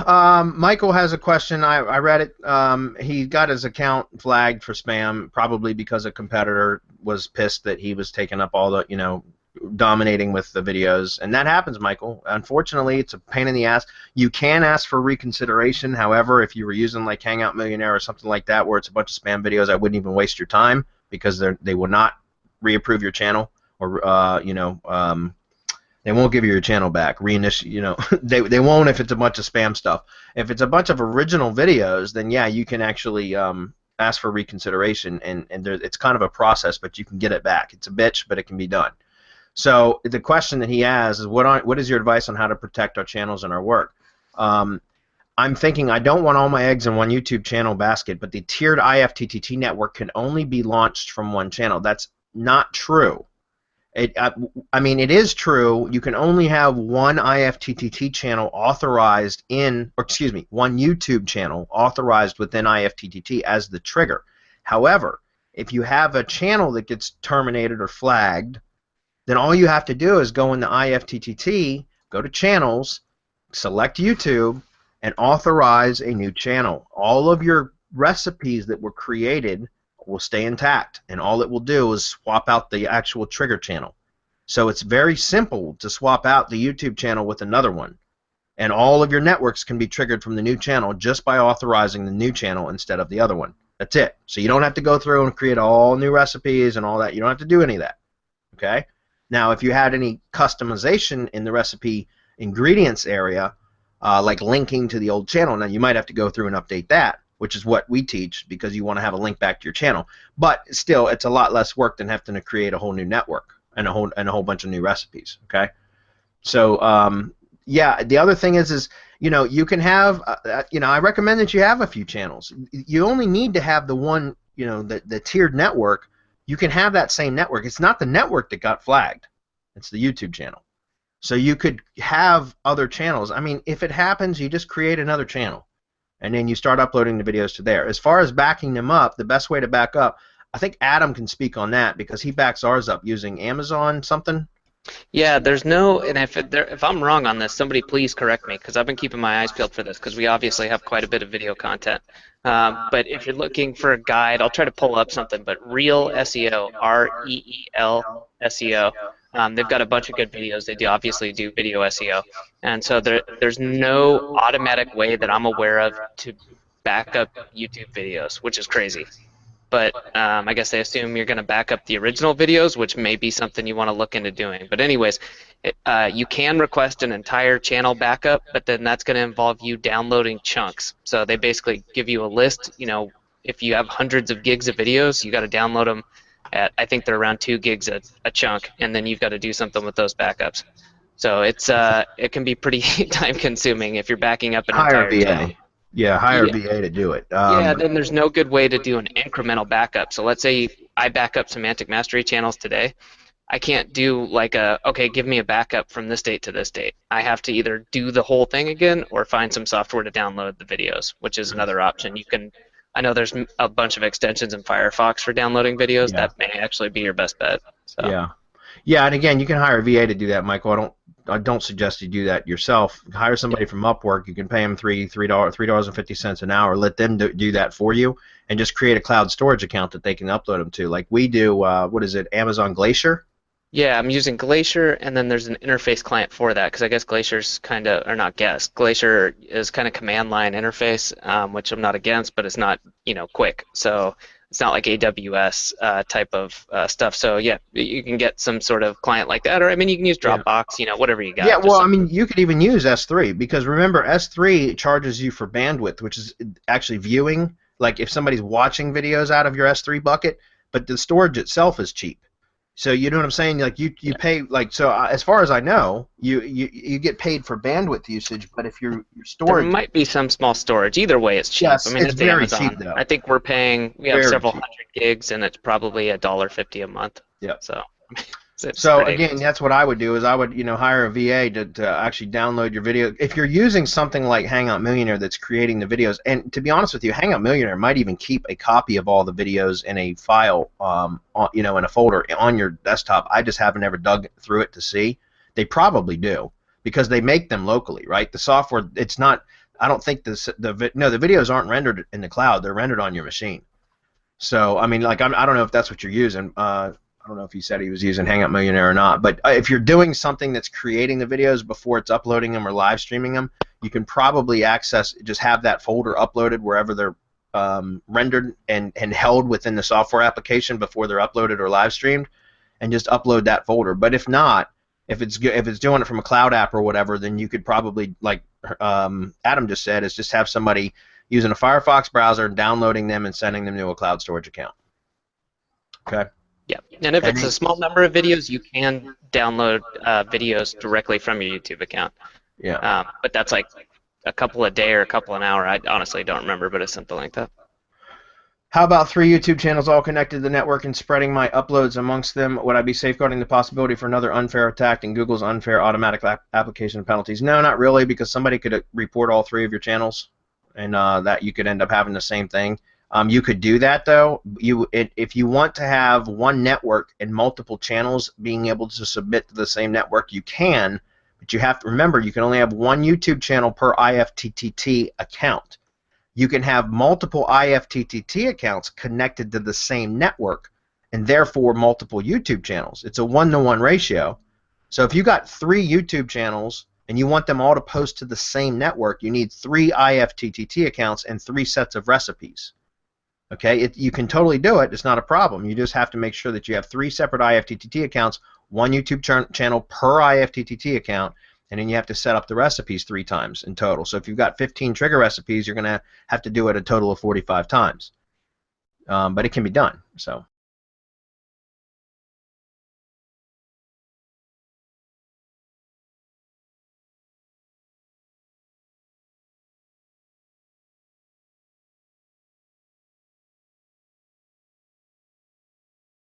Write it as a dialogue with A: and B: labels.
A: Michael has a question. I read it. He got his account flagged for spam, probably because a competitor was pissed that he was taking up all the, dominating with the videos. And that happens, Michael. Unfortunately, it's a pain in the ass. You can ask for reconsideration. However, if you were using like Hangout Millionaire or something like that where it's a bunch of spam videos, I wouldn't even waste your time because they will not reapprove your channel or, they won't give you your channel back. They won't if it's a bunch of spam stuff. If it's a bunch of original videos, then yeah, you can actually ask for reconsideration, and it's kind of a process, but you can get it back. It's a bitch, but it can be done. So the question that he has is, what is your advice on how to protect our channels and our work? I'm thinking I don't want all my eggs in one YouTube channel basket, but the tiered IFTTT network can only be launched from one channel. That's not true. I mean, it is true. You can only have one IFTTT channel authorized one YouTube channel authorized within IFTTT as the trigger. However, if you have a channel that gets terminated or flagged, then all you have to do is go into IFTTT, go to channels, select YouTube, and authorize a new channel. All of your recipes that were created will stay intact, and all it will do is swap out the actual trigger channel. So it's very simple to swap out the YouTube channel with another one, and all of your networks can be triggered from the new channel just by authorizing the new channel instead of the other one. That's it. So you don't have to go through and create all new recipes and all that. You don't have to do any of that. Okay? Now, if you had any customization in the recipe ingredients area, like linking to the old channel, now you might have to go through and update that, which is what we teach because you want to have a link back to your channel. But still, it's a lot less work than having to create a whole new network and a whole bunch of new recipes. Okay, so yeah, the other thing is you can have I recommend that you have a few channels. You only need to have the one, the tiered network. You can have that same network. It's not the network that got flagged. It's the YouTube channel. So you could have other channels. I mean, if it happens, you just create another channel, and then you start uploading the videos to there. As far as backing them up, the best way to back up, I think Adam can speak on that because he backs ours up using Amazon something.
B: Yeah, there's no, and if I'm wrong on this, somebody please correct me because I've been keeping my eyes peeled for this because we obviously have quite a bit of video content. But if you're looking for a guide, I'll try to pull up something, but Real SEO, REEL SEO, they've got a bunch of good videos. They obviously do video SEO. And so there's no automatic way that I'm aware of to back up YouTube videos, which is crazy. But I guess they assume you're going to back up the original videos, which may be something you want to look into doing. But anyways, you can request an entire channel backup, but then that's going to involve you downloading chunks. So they basically give you a list. If you have hundreds of gigs of videos, you got to download them at, I think they're around 2 gigs a chunk, and then you've got to do something with those backups. So it can be pretty time consuming if you're backing up an entire channel.
A: Yeah, hire a VA to do it.
B: Yeah, then there's no good way to do an incremental backup. So let's say I back up semantic mastery channels today. I can't do like okay, give me a backup from this date to this date. I have to either do the whole thing again or find some software to download the videos, which is another option. I know there's a bunch of extensions in Firefox for downloading videos. Yeah. That may actually be your best bet. So.
A: Yeah, and again, you can hire a VA to do that, Michael. I don't suggest you do that yourself. Hire somebody from Upwork. You can pay them $3.50 an hour. Let them do that for you, and just create a cloud storage account that they can upload them to. Like we do. What is it? Amazon Glacier.
B: Yeah, I'm using Glacier, and then there's an interface client for that because I guess Glacier's Glacier is kind of command line interface, which I'm not against, but it's not quick. So it's not like AWS type of stuff. So yeah, you can get some sort of client like that, or I mean, you can use Dropbox, whatever you got.
A: Yeah, well, I mean, you could even use S3 because remember, S3 charges you for bandwidth, which is actually viewing. Like if somebody's watching videos out of your S3 bucket, but the storage itself is cheap. So you know what I'm saying? Like you pay as far as I know, you get paid for bandwidth usage, but if your storage,
B: there might be some small storage. Either way, it's cheap.
A: Yes,
B: I mean,
A: it's very
B: Amazon.
A: cheap though.
B: I think we have several hundred gigs, and it's probably $1.50 a month.
A: Yeah.
B: So
A: again, that's what I would do is I would hire a VA to actually download your video. If you're using something like Hangout Millionaire that's creating the videos, and to be honest with you, Hangout Millionaire might even keep a copy of all the videos in a file, in a folder on your desktop. I just haven't ever dug through it to see. They probably do because they make them locally, right? The software, it's not I don't think the videos aren't rendered in the cloud. They're rendered on your machine. So I mean, like I don't know if that's what you're using. I don't know if he said he was using Hangout Millionaire or not, but if you're doing something that's creating the videos before it's uploading them or live streaming them, you can probably just have that folder uploaded wherever they're rendered and held within the software application before they're uploaded or live streamed, and just upload that folder. But if not, if it's doing it from a cloud app or whatever, then you could probably, like Adam just said, is just have somebody using a Firefox browser and downloading them and sending them to a cloud storage account. Okay.
B: Yeah, and if it's a small number of videos, you can download videos directly from your YouTube account.
A: Yeah.
B: But that's like a couple a day or a couple an hour. I honestly don't remember, but it's something like that.
A: How about 3 YouTube channels all connected to the network and spreading my uploads amongst them? Would I be safeguarding the possibility for another unfair attack in Google's unfair automatic application penalties? No, not really, because somebody could report all 3 of your channels, and that you could end up having the same thing. You could do that, though. If you want to have one network and multiple channels being able to submit to the same network, you can, but you have to remember you can only have one YouTube channel per IFTTT account. You can have multiple IFTTT accounts connected to the same network, and therefore multiple YouTube channels. It's a 1-to-1 ratio. So if you got 3 YouTube channels and you want them all to post to the same network, you need 3 IFTTT accounts and 3 sets of recipes. Okay, you can totally do it. It's not a problem. You just have to make sure that you have 3 separate IFTTT accounts, 1 YouTube channel per IFTTT account, and then you have to set up the recipes 3 times in total. So if you've got 15 trigger recipes, you're going to have to do it a total of 45 times. But it can be done. So